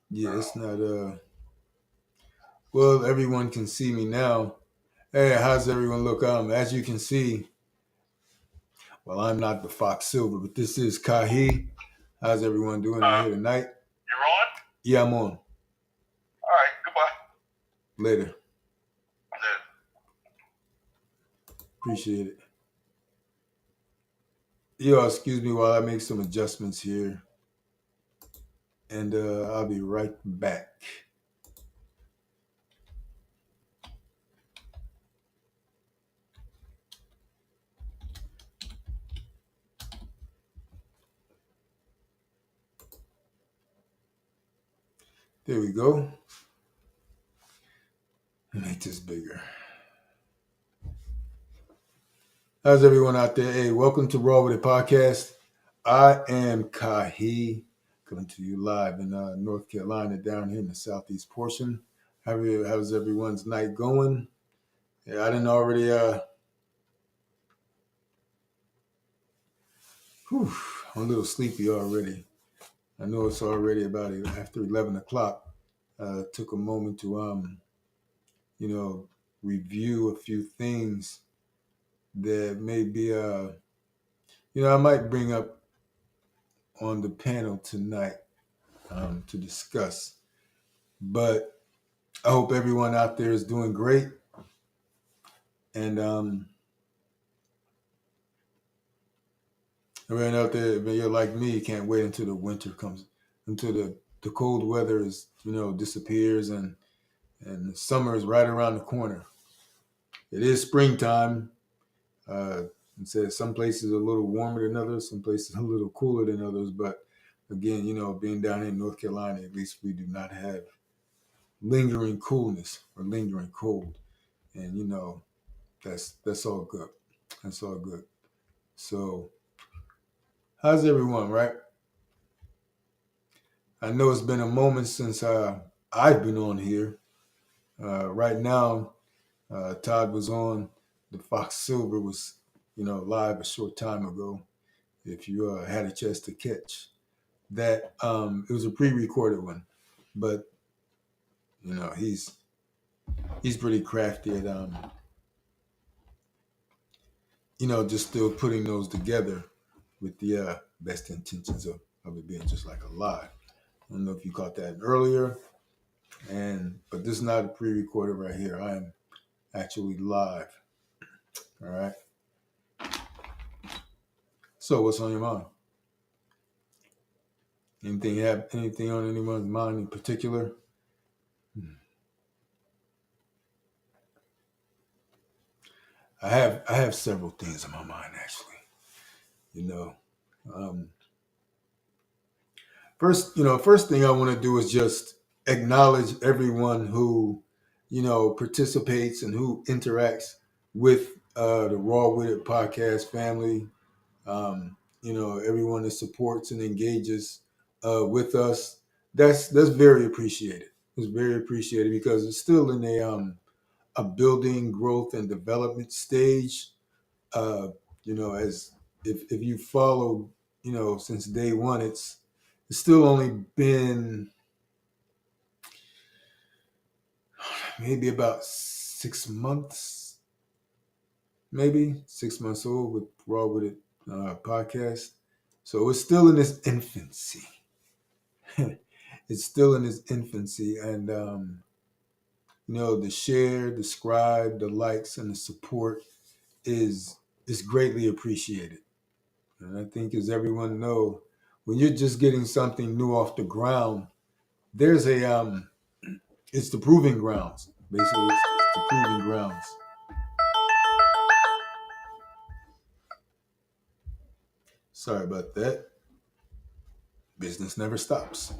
Yeah, it's not well, everyone can see me now. Hey, how's everyone look? As you can see, well, I'm not the Fox Silver, but this is Kahi. How's everyone doing out here tonight? You're on? Yeah, I'm on. All right, goodbye. Later. Later. Appreciate it. Yo, excuse me while I make some adjustments here. And I'll be right back. There we go. Make this bigger. How's everyone out there? Hey, welcome to Raw with It podcast. I am Kahi, coming to you live in North Carolina, down here in the southeast portion. How's everyone's night going? Yeah, I didn't already. I'm a little sleepy already. I know it's already about after 11 o'clock. Took a moment to you know, review a few things that may be I might bring up on the panel tonight to discuss. But I hope everyone out there is doing great. And everyone out there, if you're like me, you can't wait until the winter comes, until the cold weather is, disappears and the summer is right around the corner. It is springtime. And says some places are a little warmer than others, some places a little cooler than others. But again, being down here in North Carolina, at least we do not have lingering coolness or lingering cold. And that's all good. That's all good. So how's everyone, right? I know it's been a moment since I've been on here. Right now, Todd was on. The Fox Silver was, live a short time ago. If you had a chance to catch that, it was a pre-recorded one, but he's pretty crafty at just still putting those together with the best intentions of it being just like a live. I don't know if you caught that earlier, but this is not a pre-recorded right here. I am actually live. All right. So what's on your mind? Anything on anyone's mind in particular? I have several things on my mind actually. You know, um, first thing I want to do is just acknowledge everyone who, participates and who interacts with the Raw With It podcast family. Everyone that supports and engages with us. That's very appreciated. It's very appreciated because it's still in a building, growth, and development stage. Uh, as if you follow, since day one, it's still only been maybe about 6 months, maybe 6 months old with Raw With It podcast. So it's still in its infancy. It's still in its infancy, and the share, the subscribe, the likes, and the support is greatly appreciated. And I think, as everyone know, when you're just getting something new off the ground, there's it's the proving grounds. Basically, it's the proving grounds. Sorry about that. Business never stops.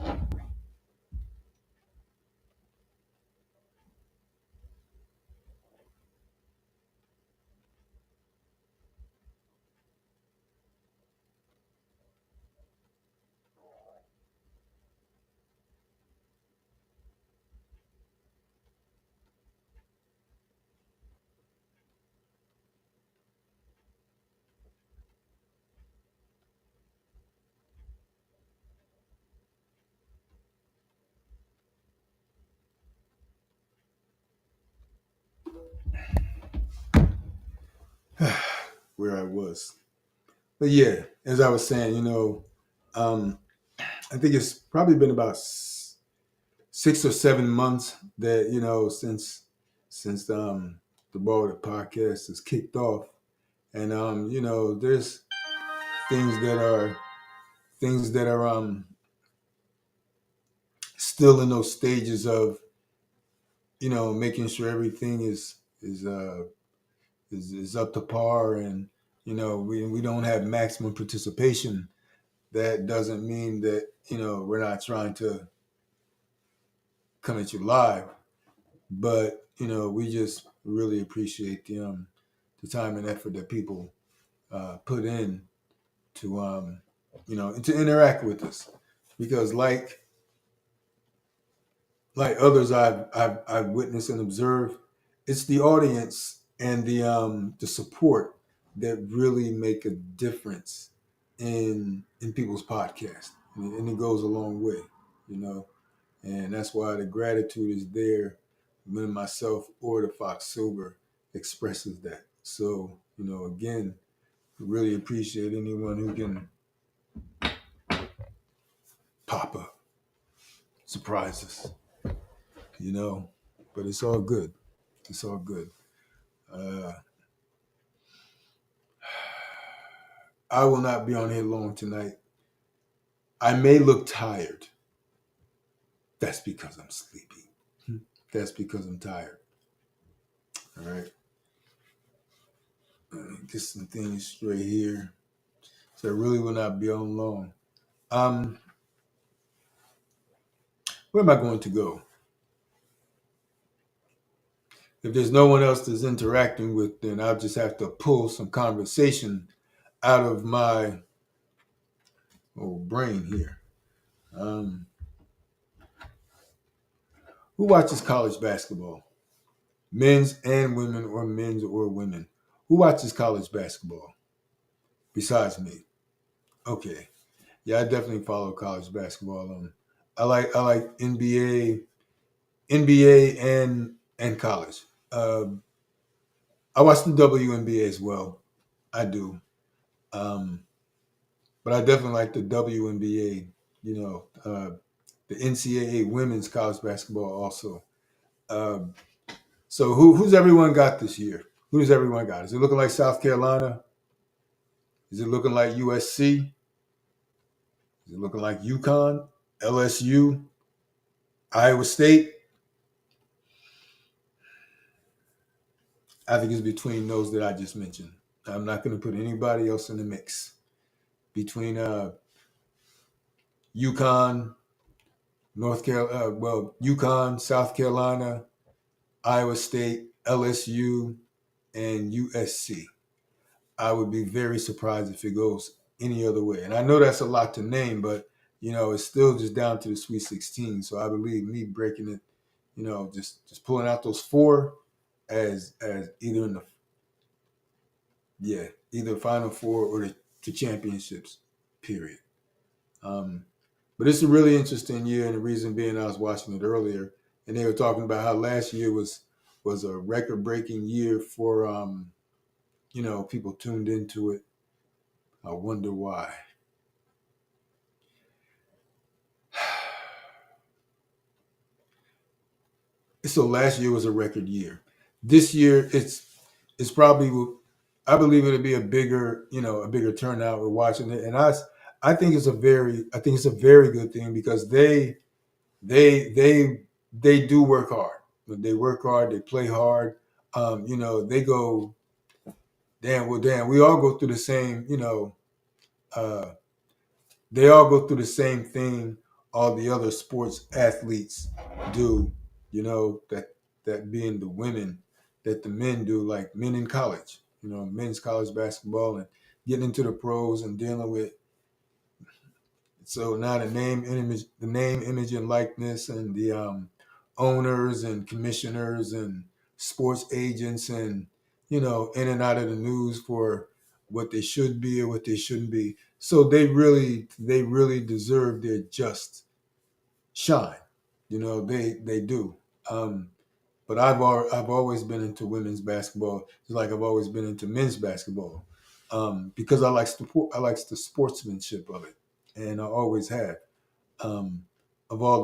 where I was. But yeah, as I was saying, um, I think it's probably been about 6 or 7 months that since the Ball podcast has kicked off, and there's things that are things that are still in those stages of making sure everything is up to par, and we don't have maximum participation. That doesn't mean that we're not trying to come at you live, but we just really appreciate the time and effort that people put in to to interact with us, because like others I've witnessed and observed, it's the audience and the support that really make a difference in people's podcast, and it goes a long way, you know, and that's why the gratitude is there when myself or the Fox Silver expresses that. So again, really appreciate anyone who can pop up, surprise us, but it's all good. It's all good. Uh, I will not be on here long tonight. I may look tired. That's because I'm sleepy. That's because I'm tired. All right. Get some things straight here. So I really will not be on long. Um, where am I going to go? If there's no one else that's interacting with, then I'll just have to pull some conversation out of my brain here. Um, who watches college basketball? Men's and women, or men's or women? Who watches college basketball besides me? Okay, yeah, I definitely follow college basketball. I like NBA and college. I watch the WNBA as well. I do, um, but I definitely like the WNBA. The NCAA women's college basketball also. Um, so who's everyone got this year? Who's everyone got? Is it looking like South Carolina? Is it looking like USC? Is it looking like UConn, LSU, Iowa State? I think it's between those that I just mentioned. I'm not going to put anybody else in the mix. Between UConn, UConn, South Carolina, Iowa State, LSU, and USC. I would be very surprised if it goes any other way. And I know that's a lot to name, but it's still just down to the Sweet 16. So I believe me breaking it, just pulling out those four as either in the either Final Four or the championships. Period. Um, but it's a really interesting year, and the reason being, I was watching it earlier, and they were talking about how last year was a record breaking year for people tuned into it. I wonder why. So last year was a record year. This year it's probably, I believe it'll be a bigger turnout. We're watching it, and I think it's a very good thing, because they do work hard. They work hard. They play hard. They go, damn. We all go through the same. Uh, they all go through the same thing all the other sports athletes do. That being the women, that the men do, like men in college. Men's college basketball, and getting into the pros and dealing with. So now the name, image, and likeness, and the owners and commissioners and sports agents, and in and out of the news for what they should be or what they shouldn't be. So they really deserve their just shine. They do. Um, But I've always been into women's basketball, just like I've always been into men's basketball, because I like the sportsmanship of it, and I always have. Um, of all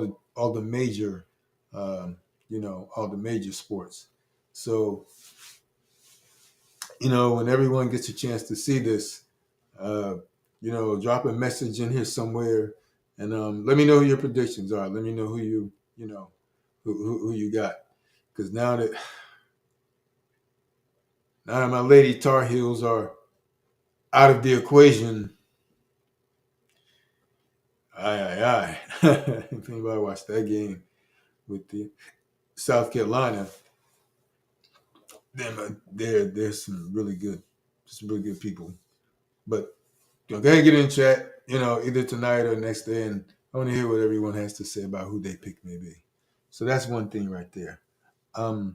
the major, all the major sports. So when everyone gets a chance to see this, uh, drop a message in here somewhere, and let me know who your predictions are. Let me know who you know who you got, because now that my Lady Tar Heels are out of the equation, aye. If anybody watched that game with the South Carolina, there's some really good people. But go ahead and get in chat, either tonight or next day, and I want to hear what everyone has to say about who they pick maybe. So that's one thing right there. I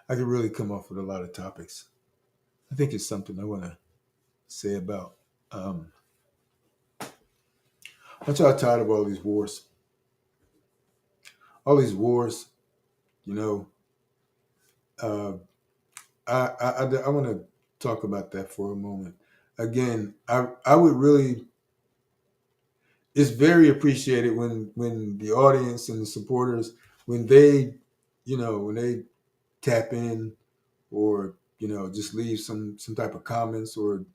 could really come up with a lot of topics. I think it's something I want to say about. I'm so tired of all these wars. All these wars, you know. Uh, I want to talk about that for a moment. Again, I would really. It's very appreciated when the audience and the supporters when they, when they tap in or just leave some type of comments or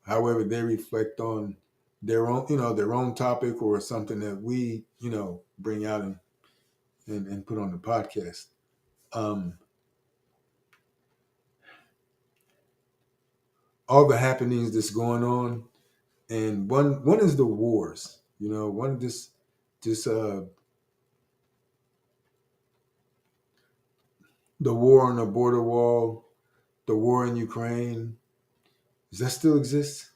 however they reflect on their own topic or something that we bring out and put on the podcast. Um, all the happenings that's going on, and one is the wars. One this the war on the border wall, the war in Ukraine. Does that still exist?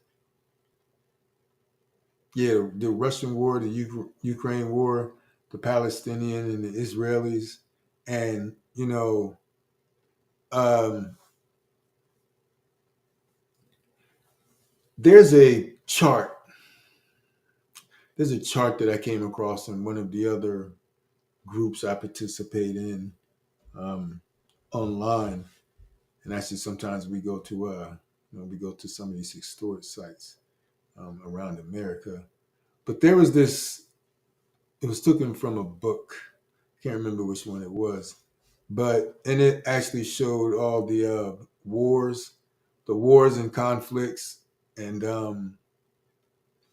Yeah, the Russian war, the Ukraine war, the Palestinian and the Israelis, and um, there's a chart. There's a chart that I came across in one of the other groups I participate in um, online, and actually sometimes we go to some of these historic sites around America. But there was this. It was taken from a book. I can't remember which one it was, but and it actually showed all the wars and conflicts and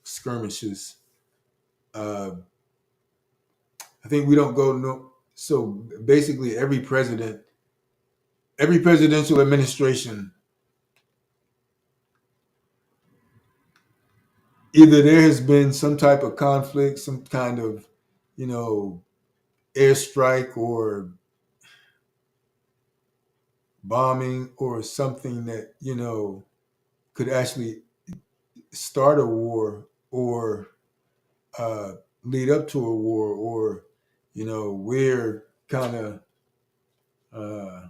skirmishes. Uh, I think we don't go no. So basically, every presidential administration, either there has been some type of conflict, some kind of, you know, airstrike or bombing or something that could actually start a war or uh, lead up to a war, or we're kind of uh,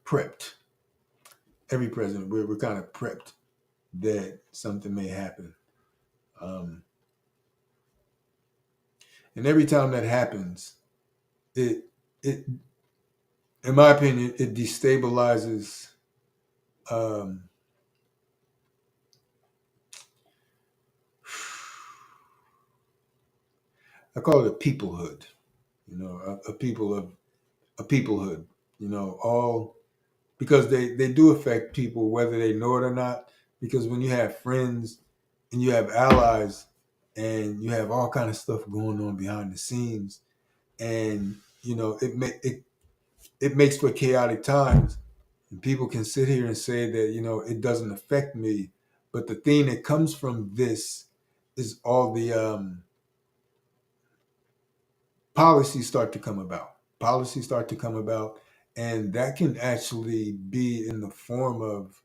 prepped. Every president, we're kind of prepped that something may happen, um, and every time that happens, it in my opinion it destabilizes. Um, I call it a peoplehood. A people of a peoplehood. All because they do affect people whether they know it or not. Because when you have friends and you have allies and you have all kind of stuff going on behind the scenes, and it makes for chaotic times. And people can sit here and say that it doesn't affect me, but the thing that comes from this is all the policies start to come about. Policies start to come about, and that can actually be in the form of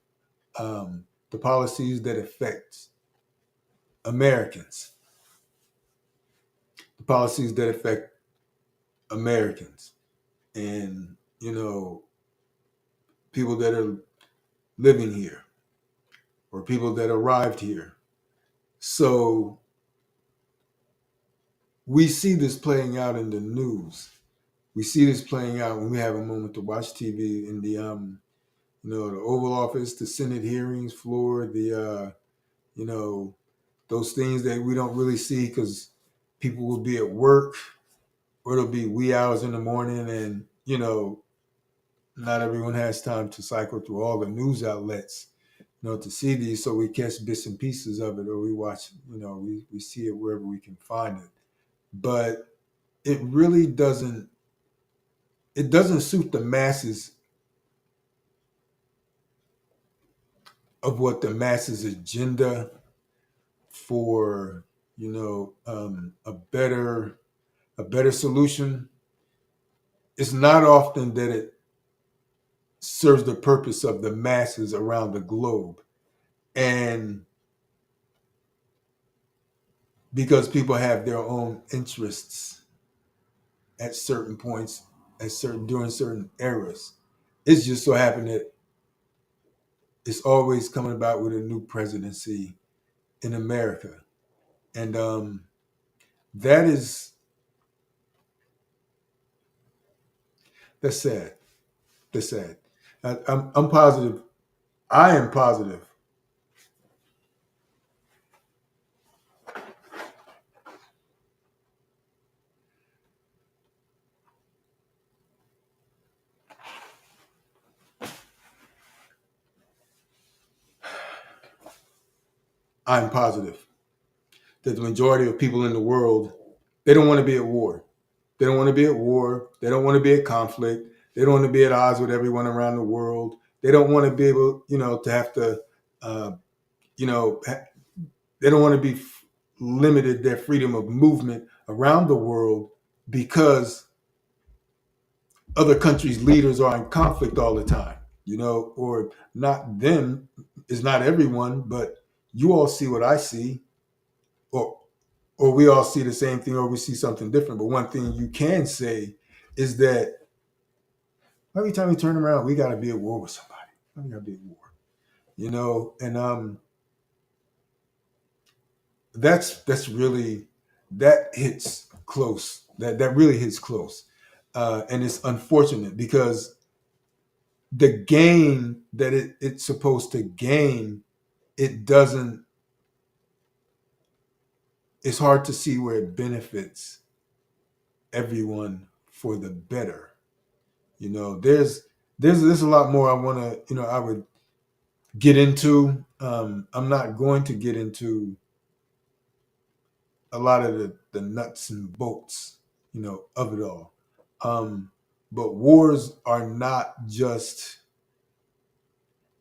the policies that affect Americans, the policies that affect Americans, and people that are living here or people that arrived here. So we see this playing out in the news. We see this playing out when we have a moment to watch TV in the the Oval Office, the Senate hearings floor, the those things that we don't really see because people will be at work or it'll be wee hours in the morning, and not everyone has time to cycle through all the news outlets, to see these. So we catch bits and pieces of it, or we watch, we see it wherever we can find it. But it really doesn't. It doesn't suit the masses of what the masses agenda for a better solution. It's not often that it serves the purpose of the masses around the globe. And because people have their own interests at certain points, during certain eras, it's just so happened that it's always coming about with a new presidency in America. And that is that's sad. That's sad. I'm positive. I am positive. I'm positive that the majority of people in the world, they don't want to be at war. They don't want to be at war. They don't want to be at conflict. They don't want to be at odds with everyone around the world. They don't want to be able, to have to, you know, they don't want to be limited their freedom of movement around the world because other countries' leaders are in conflict all the time, or not them, is not everyone, but you all see what I see, or we all see the same thing, or we see something different. But one thing you can say is that every time we turn around, we got to be at war with somebody. We got to be at war, and that's really, that hits close. That really hits close, and it's unfortunate because the gain that it's supposed to gain, it doesn't. It's hard to see where it benefits everyone for the better. There's a lot more I want to, I would get into. I'm not going to get into a lot of the nuts and bolts, of it all. But wars are not just,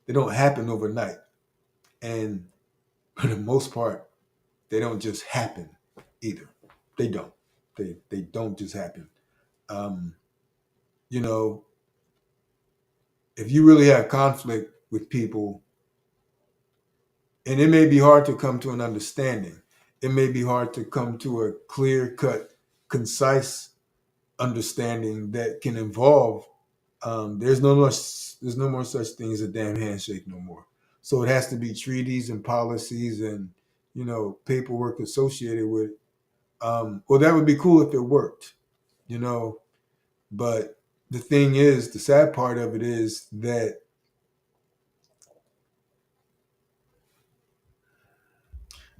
they don't happen overnight. And for the most part, they don't just happen either. They don't. They don't just happen. Um, you know, if you really have conflict with people, and it may be hard to come to an understanding, it may be hard to come to a clear cut, concise understanding that can involve. There's no more such thing as a damn handshake no more. So it has to be treaties and policies and paperwork associated with. Well, that would be cool if it worked, you know. But the thing is, the sad part of it is that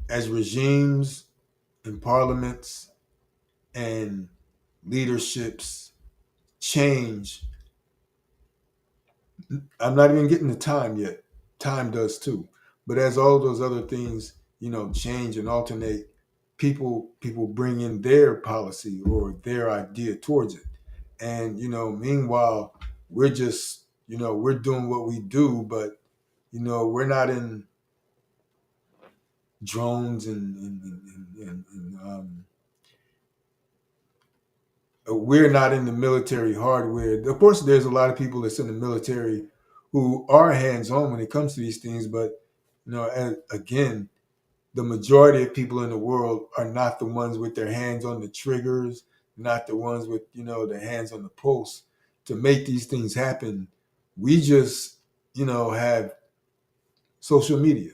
as regimes and parliaments and leaderships change, I'm not even getting the time yet. Time does too. But as all those other things, change and alternate, people bring in their policy or their idea towards it. And, meanwhile, we're just, we're doing what we do, but, we're not in drones and we're not in the military hardware. Of course, there's a lot of people that's in the military who are hands-on when it comes to these things, but again, the majority of people in the world are not the ones with their hands on the triggers, not the ones with their hands on the pulse to make these things happen. We just have social media,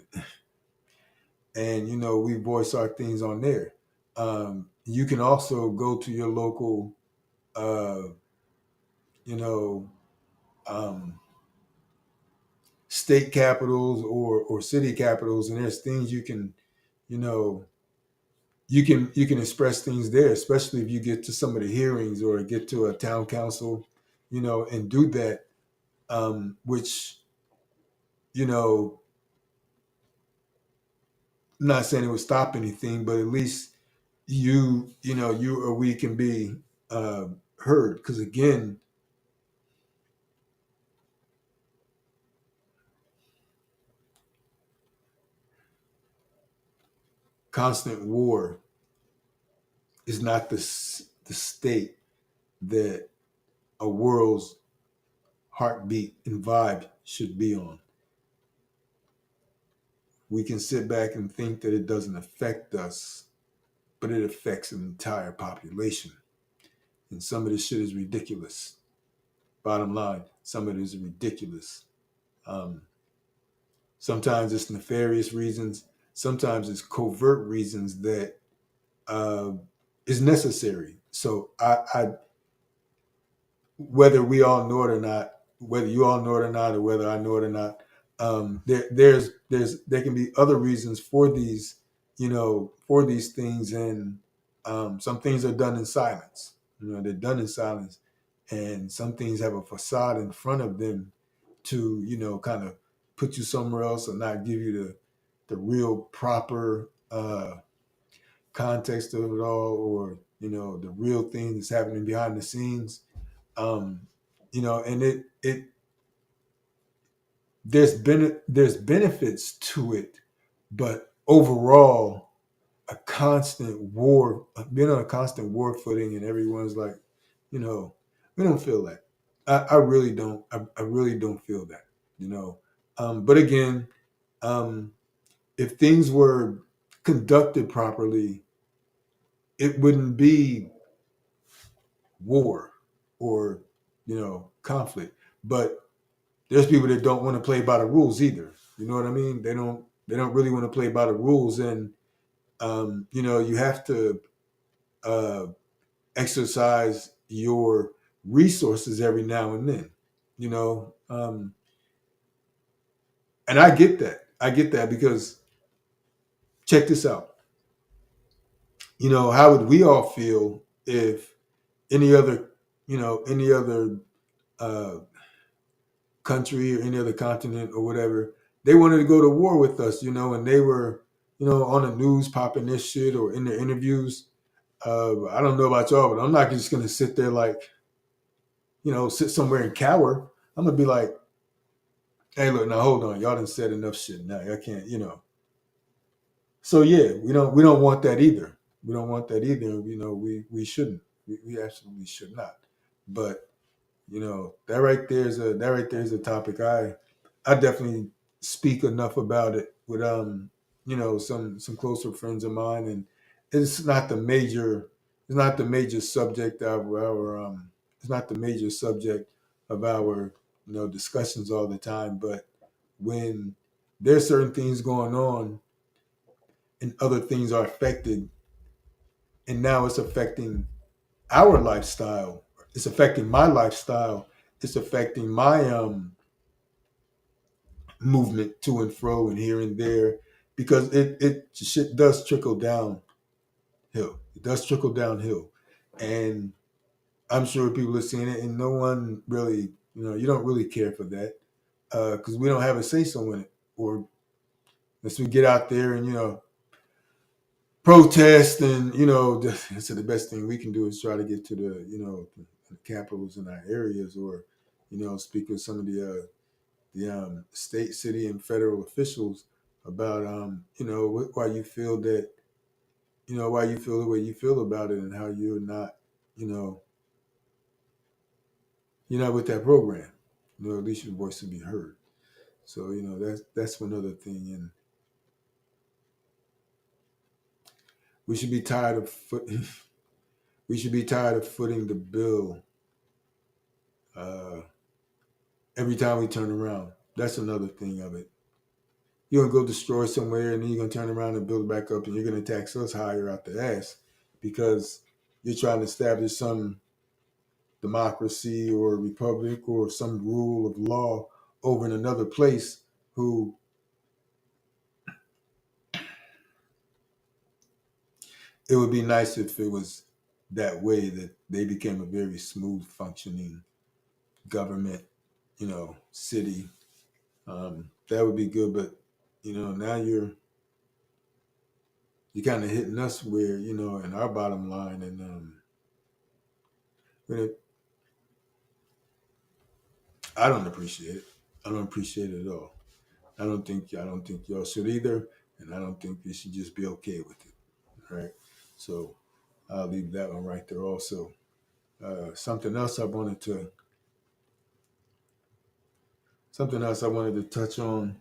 and we voice our things on there. you can also go to your local, uh, you know, um, state capitals or city capitals, and there's things you can, you know, you can express things there, especially if you get to some of the hearings or get to a town council, and do that, which, you know, I'm not saying it would stop anything, but at least you or we can be uh, heard. Because again, constant war is not the state that a world's heartbeat and vibe should be on. We can sit back and think that it doesn't affect us, but it affects an entire population. And some of this shit is ridiculous. Bottom line, some of it is ridiculous. Um, Sometimes it's nefarious reasons. Sometimes it's covert reasons that uh, is necessary. So whether we all know it or not, whether you all know it or not, or whether I know it or not, there can be other reasons for these, for these things, and some things are done in silence. They're done in silence, and some things have a facade in front of them to, kind of put you somewhere else or not give you the real proper context of it all, or the real thing that's happening behind the scenes. um, and it there's benefits to it, but overall, a constant war, being on a constant war footing, and everyone's like, you know, we don't feel that. I really don't. I really don't feel that. But again, um, if things were conducted properly, it wouldn't be war or conflict. But there's people that don't want to play by the rules either. You know what I mean? They don't really want to play by the rules, and you have to uh, exercise your resources every now and then. You know, and I get that. I get that because check this out. How would we all feel if any other, any other uh, country or any other continent or whatever, they wanted to go to war with us, and they were, on the news popping this shit or in their interviews. I don't know about y'all, but I'm not just gonna sit there like, sit somewhere and cower. I'm gonna be like, hey, look, now hold on, y'all done said enough shit. Now I can't, So yeah, we don't want that either. We don't want that either. We shouldn't. We absolutely should not. But that right there is a topic I definitely speak enough about it with some closer friends of mine, and it's not the major subject of our it's not the major subject of our discussions all the time. But when there's certain things going on and other things are affected, and now it's affecting our lifestyle, it's affecting my lifestyle, it's affecting my movement to and fro and here and there, because it shit does trickle downhill. It does trickle downhill, and I'm sure people are seeing it, and no one really, you don't really care for that because we don't have a say so in it, or unless we get out there and protest, and so the best thing we can do is try to get to the capitals in our areas, or speak with some of the state, city, and federal officials about why you feel that why you feel the way you feel about it, and how you know you're not with that program. At least your voice will be heard. So that's one other thing, and we should be tired of we should be tired of footing the bill uh, every time we turn around. That's another thing of it. You're gonna go destroy somewhere, and then you're gonna turn around and build it back up, and you're gonna tax us higher out the ass because you're trying to establish some democracy or republic or some rule of law over in another place who it would be nice if it was that way, that they became a very smooth functioning government, city. That would be good, but now you're kind of hitting us where in our bottom line, and but I don't appreciate it. I don't appreciate it at all. I don't think y'all should either, and I don't think you should just be okay with it. Right? So I'll leave that one right there. Also, something else I wanted to touch on.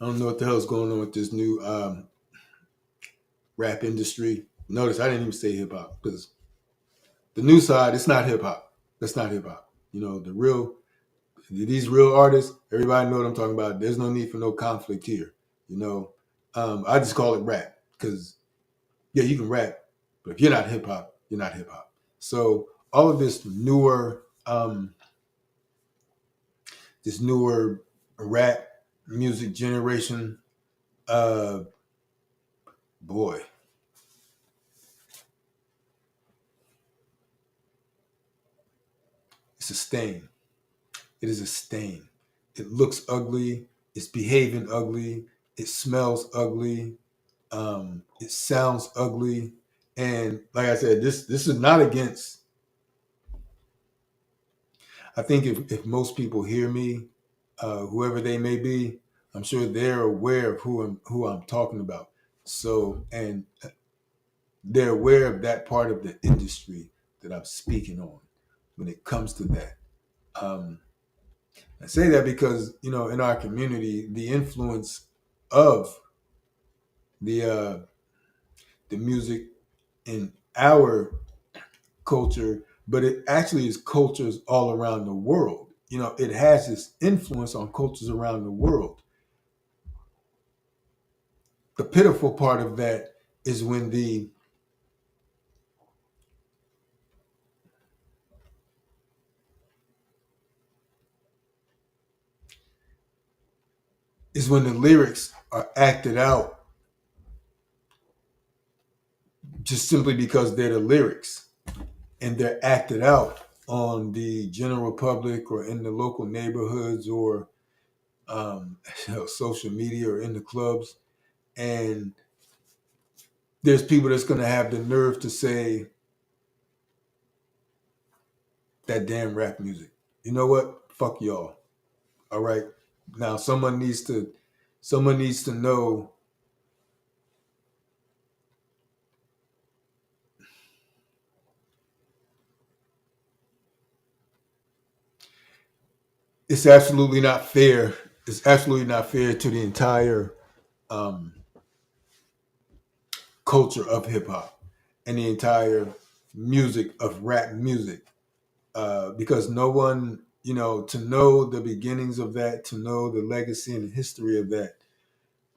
I don't know what the hell's going on with this new rap industry. Notice I didn't even say hip hop because the new side, it's not hip hop. That's not hip hop. These real artists, everybody know what I'm talking about. There's no need for no conflict here. I just call it rap because yeah, you can rap, but if you're not hip hop, you're not hip hop. So all of this newer rap music generation, uh, boy, it's a stain. It is a stain. It looks ugly. It's behaving ugly. It smells ugly. It sounds ugly. And like I said, this is not against. I think if most people hear me, whoever they may be, I'm sure they're aware of who I'm talking about. So and they're aware of that part of the industry that I'm speaking on when it comes to that. Um, I say that because in our community, the influence of the uh, the music in our culture, but it actually is cultures all around the world. It has this influence on cultures around the world. The pitiful part of that is when the lyrics are acted out just simply because they're the lyrics, and they're acted out on the general public or in the local neighborhoods or social media or in the clubs. And there's people that's going to have the nerve to say that damn rap music. You know what? Fuck y'all. All right. Now someone needs to know it's absolutely not fair. It's absolutely not fair to the entire um, culture of hip hop and the entire music of rap music, because no one, to know the beginnings of that, to know the legacy and the history of that,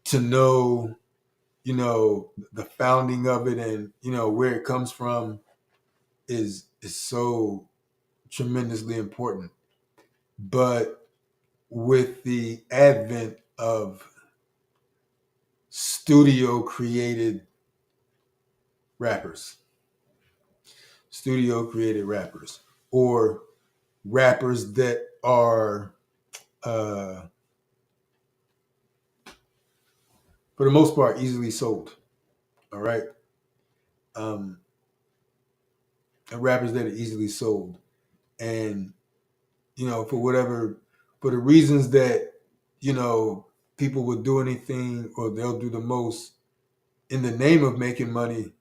to know, the founding of it and where it comes from is so tremendously important. But with the advent of studio created rappers, studio created rappers, or rappers that are, uh, for the most part, easily sold. All right, um, and rappers that are easily sold, and for the reasons that people will do anything or they'll do the most in the name of making money.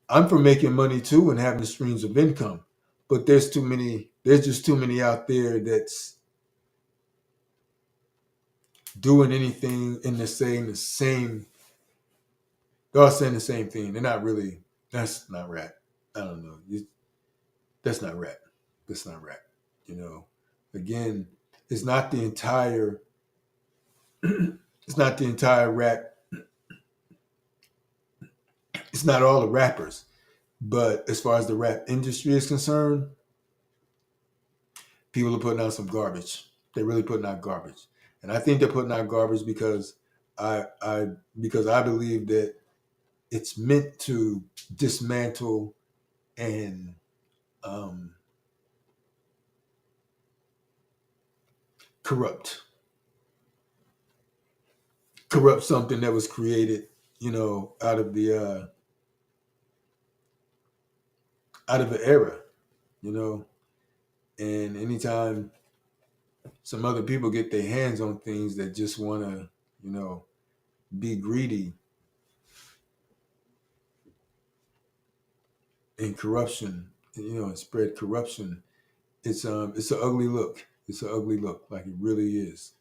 I'm for making money too and having streams of income, but there's too many. There's just too many out there that's doing anything and they're saying the same. They're all saying the same thing. They're not really. That's not rap. I don't know. That's not rap. That's not rap. You know, again, it's not the entire. It's not the entire rap. It's not all the rappers. But as far as the rap industry is concerned, people are putting out some garbage. They're really putting out garbage, and I think they're putting out garbage because I because I believe that it's meant to dismantle and um, corrupt something that was created, out of the era, you know. And anytime some other people get their hands on things that just want to, you know, be greedy and corruption, and spread corruption, it's an ugly look. It's an ugly look, like it really is.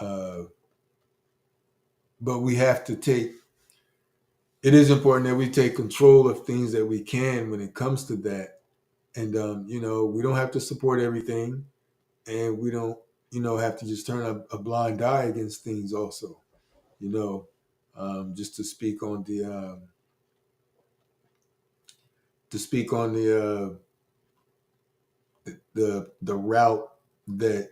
Uh, but we have to take. It is important that we take control of things that we can when it comes to that, and we don't have to support everything, and we don't, have to just turn a blind eye against things. Also, you know, just to speak on the route that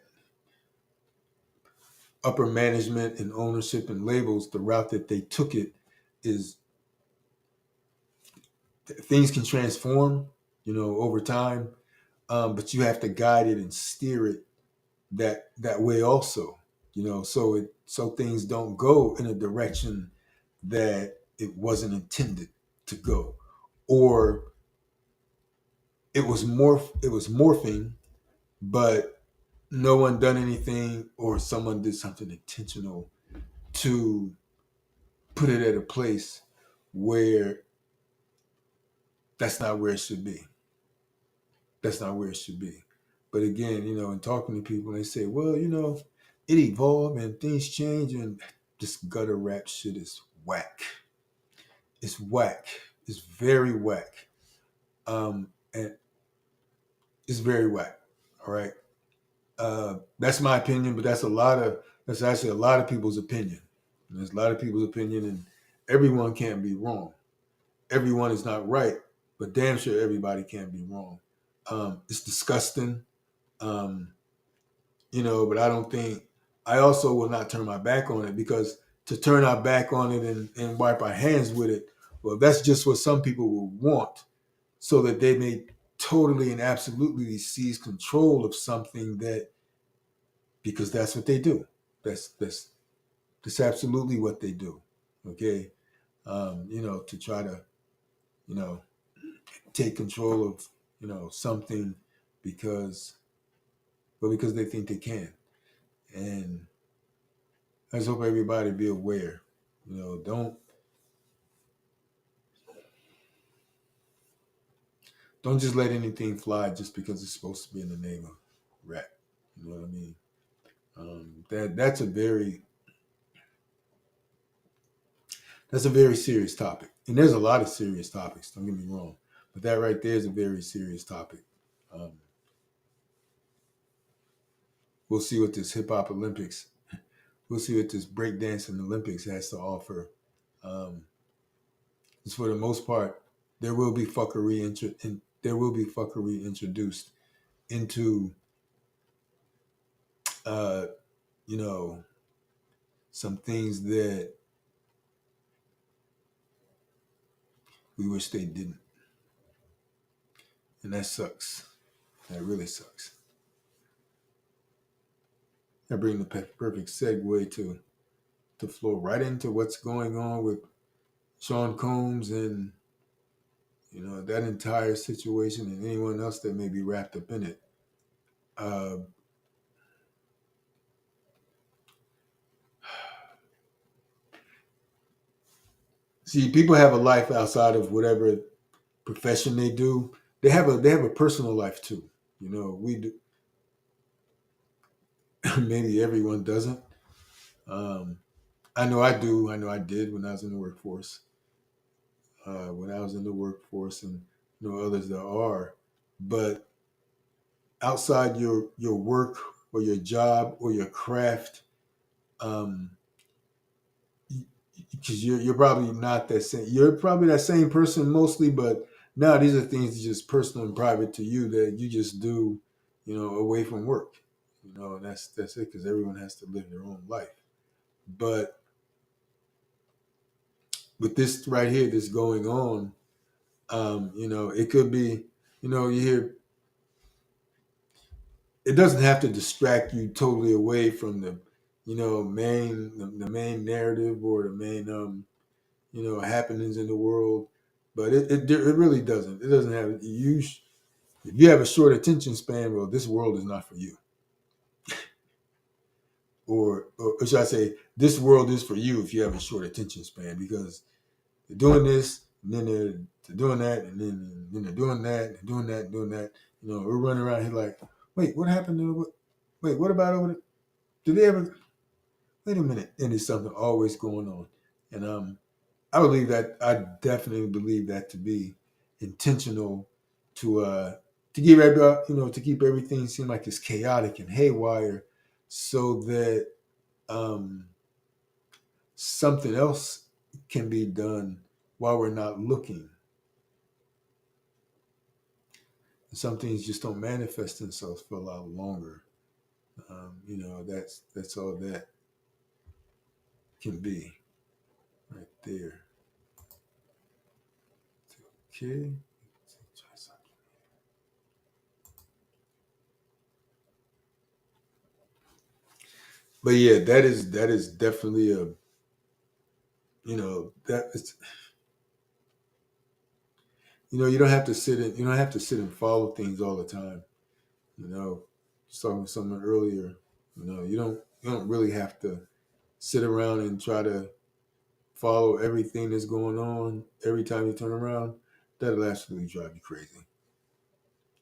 upper management and ownership and labels, the route that they took it is things can transform, over time, but you have to guide it and steer it that way also, so things don't go in a direction that it wasn't intended to go, or it was morphing, but no one done anything, or someone did something intentional to put it at a place where that's not where it should be. That's not where it should be. But again, in talking to people, they say, well, it evolved and things change, and this gutter rap shit is whack. It's whack. It's very whack. And it's very whack. All right. That's my opinion, but that's actually a lot of people's opinion. And there's a lot of people's opinion, and everyone can't be wrong. Everyone is not right, but damn sure everybody can't be wrong. It's disgusting. Um, but I don't think I also will not turn my back on it, because to turn our back on it and wipe our hands with it, well, that's just what some people will want, so that they may totally and absolutely seize control of something, that because that's what they do. That's absolutely what they do. Okay. To try to, you know, take control of, something because, because they think they can. And I just hope everybody be aware. Don't just let anything fly just because it's supposed to be in the name of rap. You know what I mean? That's a very serious topic, and there's a lot of serious topics. Don't get me wrong, but that right there is a very serious topic. Um, we'll see what this hip hop Olympics, we'll see what this breakdancing Olympics has to offer. Um, because for the most part, there will be there will be fuckery introduced into, uh, you know, some things that we wish they didn't, and that sucks. That really sucks. I bring the perfect segue to flow right into what's going on with Sean Combs and, that entire situation, and anyone else that may be wrapped up in it. Uh, See, people have a life outside of whatever profession they do. They have a personal life too. We do. Maybe everyone doesn't. Um, I know I do. I know I did when I was in the workforce. When I was in the workforce, and others that are. but outside your work or your job or your craft, um, because you're probably not that same. You're probably that same person mostly, but now these are things just personal and private to you that you just do, away from work. And that's it because everyone has to live their own life. But with this right here, that's going on, it could be, you hear it doesn't have to distract you totally away from the main narrative or the main happenings in the world, but it really doesn't. It doesn't have you. If you have a short attention span, well, this world is not for you. Or should I say, this world is for you if you have a short attention span because they're doing this, and then they're doing that, and then they're doing that, and doing that, and doing that. We're running around here like, wait, what happened to what? Wait, what about over there? Did they ever? Wait a minute. And there's something always going on, and I believe that. I definitely believe that to be intentional to keep to keep everything seem like it's chaotic and haywire, so that um, something else can be done while we're not looking. And some things just don't manifest themselves for a lot longer. That's all that can be right there. Okay. But yeah, that is definitely a that is you don't have to sit and follow things all the time. Just talking to someone earlier, you don't really have to sit around and try to follow everything that's going on every time you turn around. That'll absolutely drive you crazy.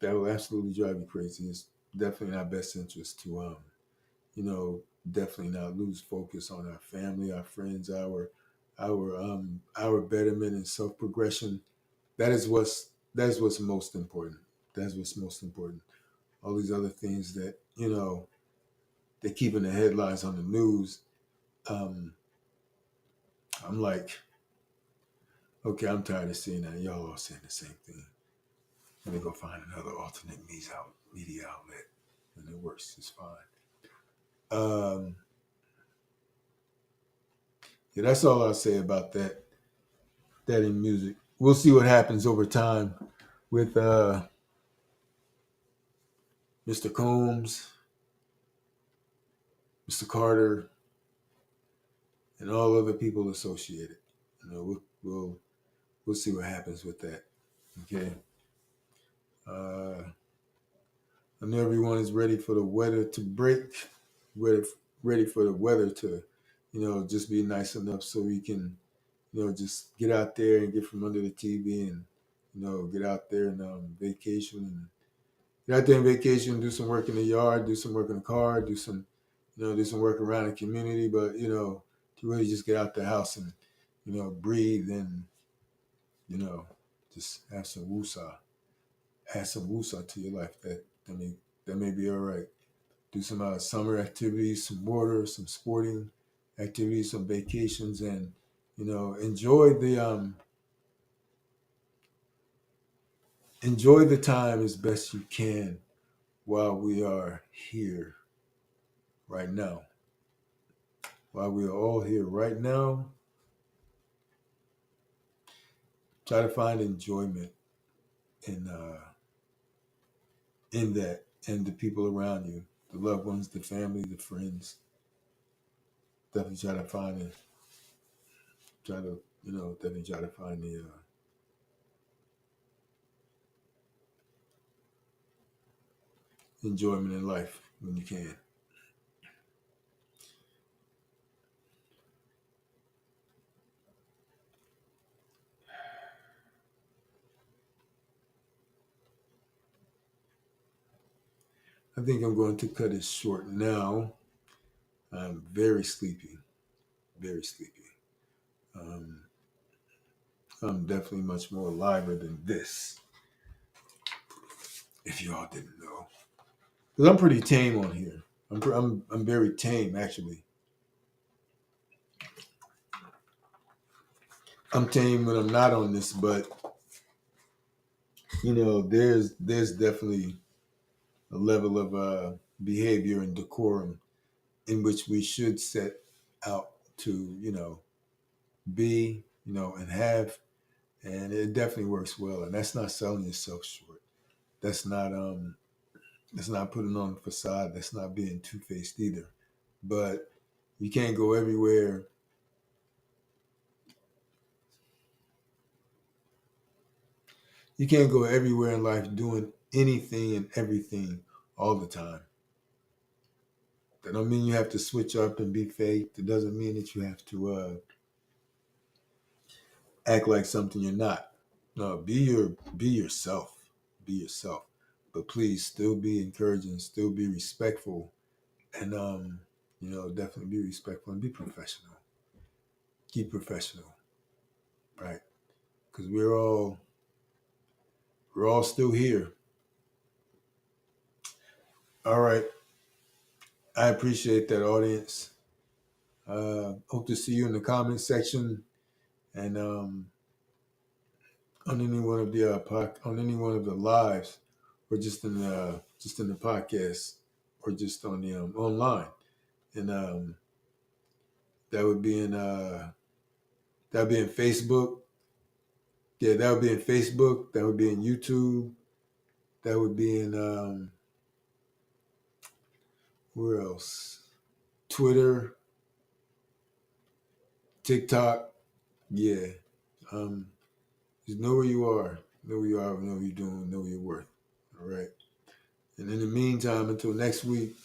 That will absolutely drive you crazy. It's definitely in our best interest to definitely not lose focus on our family, our friends, our betterment and self progression. That is what's most important. That's what's most important. All these other things that they keep in the headlines on the news. Um, I'm like, okay, I'm tired of seeing that. Y'all all saying the same thing. Let me go find another alternate media outlet, and it works. It's fine. Um, yeah, that's all I'll say about that. That in music, we'll see what happens over time with Mr. Combs, Mr. Carter, and all other people associated. We'll see what happens with that. Okay. Uh, I know everyone is ready for the weather to break, ready, ready for the weather to, just be nice enough so we can, just get out there and get from under the TV and, get out there and vacation and get out there and vacation, do some work in the yard, do some work in the car, do some work around the community, but, to really just get out the house and, breathe and, you know, just have some woosah, add some woosah to your life. That may be all right. Do some summer activities, some water, some sporting activities, some vacations, and enjoy the time as best you can while we are here right now. While we are all here right now, try to find enjoyment in that and the people around you, the loved ones, the family, the friends. Definitely try to find it. Definitely try to find the enjoyment in life when you can. I think I'm going to cut it short now. I'm very sleepy, very sleepy. Um, I'm definitely much more liver than this. if y'all didn't know. Because I'm pretty tame on here. I'm very tame, actually. I'm tame when I'm not on this, but there's definitely a level of behavior and decorum in which we should set out to, be, and have, and it definitely works well. And that's not selling yourself short. That's not putting on a facade. That's not being two-faced either. But you can't go everywhere. You can't go everywhere in life doing anything and everything all the time. That don't mean you have to switch up and be fake. It doesn't mean that you have to act like something you're not. No, be yourself. Be yourself. But please still be encouraging, still be respectful, and definitely be respectful and be professional. Keep professional, right? Because we're all still here. All right. I appreciate that, audience. Hope to see you in the comment section and on any one of the on any one of the lives, or just in the podcast, or just on the online, and that would be in Facebook. Yeah, that would be in Facebook. That would be in YouTube. That would be in where else? Twitter, TikTok. Yeah. Um, just know where you are. Know where you are. Know what you're doing. Know your worth. All right. And in the meantime, until next week,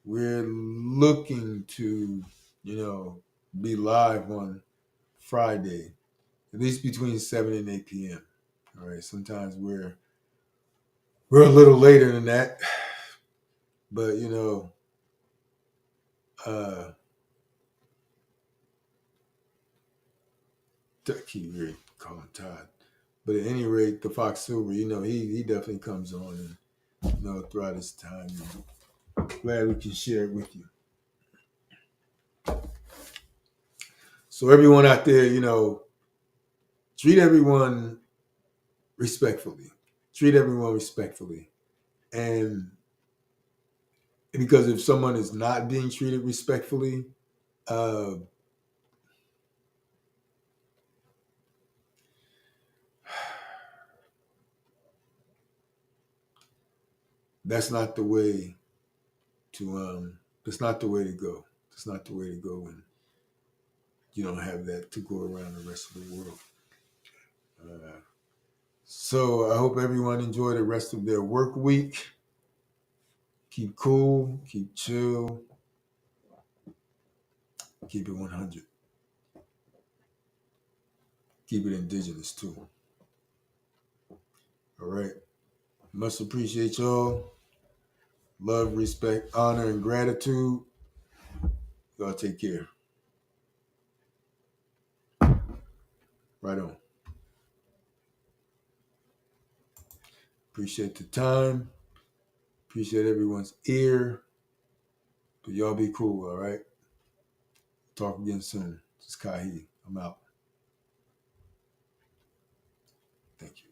we're looking to, be live on Friday, at least between 7 and 8 p.m. All right. Sometimes we're a little later than that, but uh, I keep really calling Todd. But at any rate, the Fox Silver, he definitely comes on and throughout his time. And glad we can share it with you. So everyone out there, treat everyone respectfully. Treat everyone respectfully. And because if someone is not being treated respectfully, uh, that's not the way that's not the way to go. It's not the way to go when you don't have that to go around the rest of the world. So I hope everyone enjoy the rest of their work week. Keep cool, keep chill, keep it 100. Keep it indigenous too. All right. Much appreciate y'all. Love, respect, honor, and gratitude. Y'all take care. Right on. Appreciate the time. Appreciate everyone's ear. But y'all be cool, all right? Talk again soon. This is Kahi. I'm out. Thank you.